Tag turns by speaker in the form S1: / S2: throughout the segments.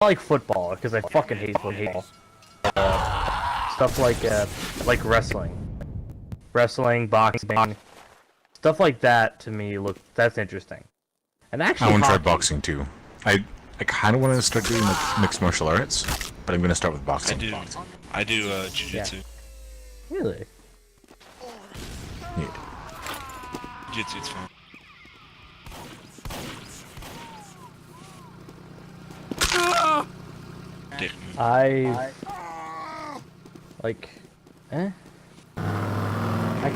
S1: like football because I fucking hate football. Stuff like wrestling, boxing, stuff like that. To me, that's interesting. And actually,
S2: I want to try boxing too. I kind of want to start doing like mixed martial arts, but I'm gonna start with boxing.
S3: I do jiu-jitsu.
S1: Yeah. Really?
S2: Yeah.
S3: Jiu-jitsu's fun. Dick move.
S1: I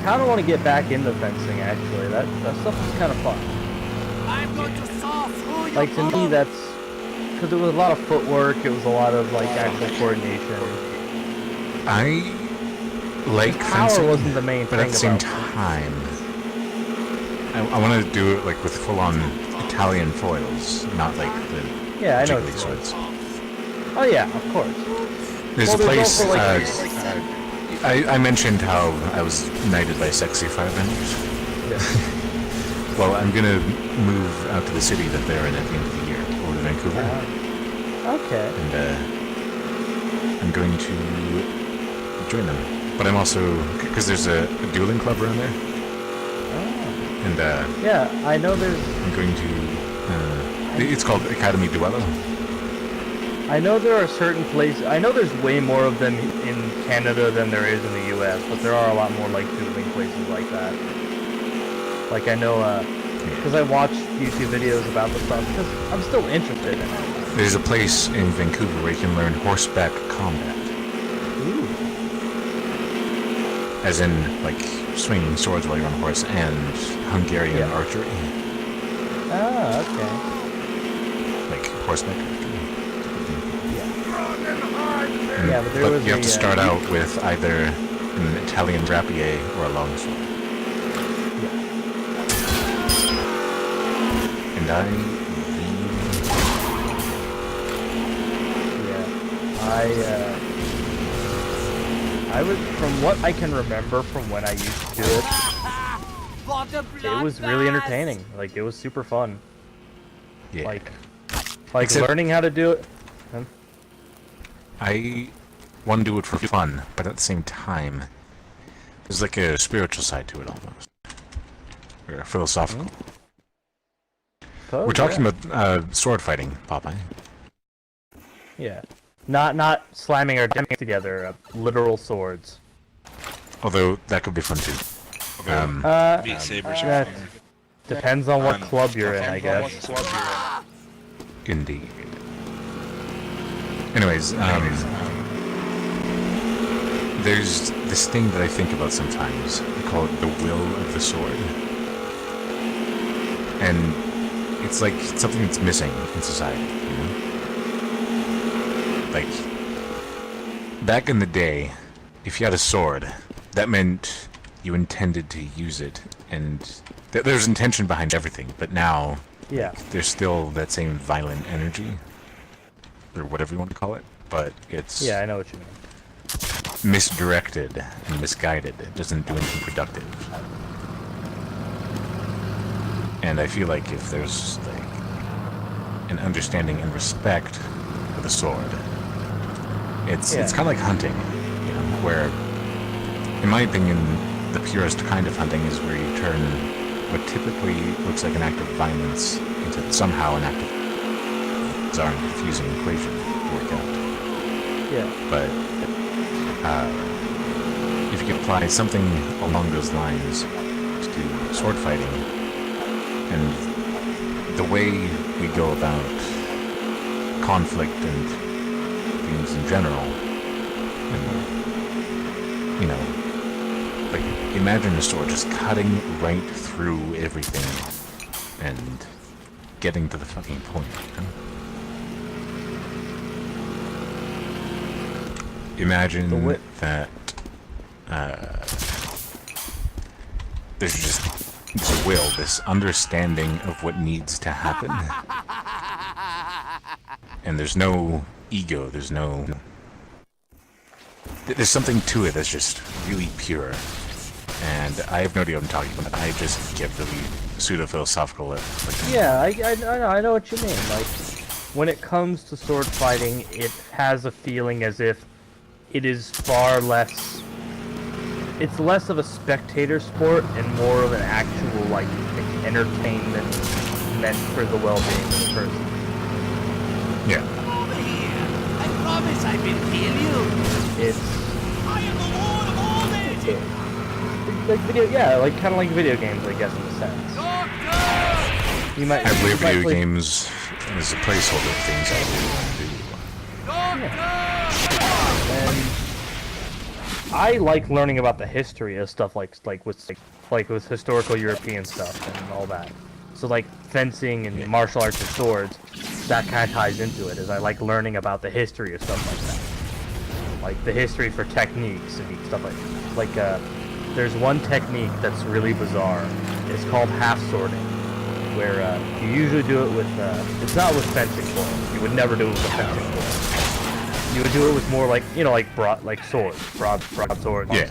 S1: kind of want to get back into fencing. Actually, that stuff is kind of fun.
S4: I'm going to saw through your
S1: Like to me, that's because it was a lot of footwork. It was a lot of like actual coordination.
S2: I like
S1: Power
S2: fencing,
S1: wasn't the main
S2: but
S1: thing
S2: at the same
S1: about it.
S2: time, I want to do it like with full-on Italian foils, not like the
S1: Yeah, I know.
S2: jiggly swords.
S1: Oh yeah, of course.
S2: There's
S1: Well,
S2: a
S1: there's
S2: place.
S1: also, like,
S2: I mentioned how I was knighted by sexy firebenders.
S1: Yeah.
S2: Well, I'm gonna move out to the city that they're in at the end of the year, over to Vancouver,
S1: Okay.
S2: and I'm going to join them. But I'm also, because there's a dueling club around there,
S1: Oh.
S2: and
S1: Yeah, I know there's.
S2: I'm going to. It's called Academy Duello.
S1: I know there are certain places. I know there's way more of them in Canada than there is in the U.S., but there are a lot more like dueling places like that. Like I know, because I watch YouTube videos about the stuff because I'm still interested in it.
S2: There's a place in Vancouver where you can learn horseback combat,
S1: Ooh.
S2: as in like swinging swords while you're on a horse, and Hungarian archery,
S1: Ah, okay.
S2: like horseback archery.
S1: Yeah, but there was
S2: you have
S1: a,
S2: to start out with either an Italian rapier or a longsword. And
S1: I was, from what I can remember from when I used to do it, it was really entertaining. Like, it was super fun.
S2: yeah.
S1: Like
S2: Except-
S1: learning how to do it.
S2: I want to do it for fun, but at the same time, there's like a spiritual side to it almost, or a philosophical.
S1: Oh,
S2: We're talking about sword fighting, Popeye.
S1: Yeah. Not slamming our decks together, literal swords.
S2: Although that could be fun too.
S3: Beat Sabers are
S1: That
S3: fun.
S1: depends on what club you're in, I guess.
S2: Indeed. Anyways, there's this thing that I think about sometimes. I call it the will of the sword. And it's like something that's missing in society, you know? Like, back in the day, if you had a sword, that meant you intended to use it, and there's intention behind everything, but now
S1: Yeah.
S2: there's still that same violent energy, or whatever you want to call it, but it's
S1: Yeah, I know what you mean.
S2: misdirected and misguided. It doesn't do anything productive. And I feel like if there's like an understanding and respect for the sword, it's kind of like hunting, you know, where, in my opinion, the purest kind of hunting is where you turn what typically looks like an act of violence into somehow an act of bizarre and confusing equation to work out.
S1: Yeah.
S2: But if you could apply something along those lines to sword fighting and the way we go about conflict and things in general, and, you know, like, imagine a sword just cutting right through everything and getting to the fucking point, you know? Imagine that there's just this will, this understanding of what needs to happen, and there's no ego, there's something to it that's just really pure. And I have no idea what I'm talking about. I just get really pseudo-philosophical.
S1: Yeah, I know what you mean. Like, when it comes to sword fighting, it has a feeling as if it is far less. It's less of a spectator sport and more of an actual like entertainment meant for the well-being of the person.
S2: Yeah.
S4: Over here. I promise I will kill you.
S1: It's
S4: I am the lord of all nature.
S1: like video, yeah, like kind of like video games, I guess, in a sense.
S4: Doctor!
S1: You might.
S2: I believe
S1: you might
S2: video
S1: play-
S2: games is a placeholder of things I really want to do.
S4: Doctor!
S1: And I like learning about the history of stuff like with historical European stuff and all that. So like fencing and martial arts and swords, that kind of ties into it. Is I like learning about the history of stuff like that, like the history for techniques and stuff like there's one technique that's really bizarre. It's called half swording, where you usually do it with it's not with fencing foils. You would never do it with a fencing foil. You would do it with more like, you know, like broad swords, broad swords.
S2: Yeah.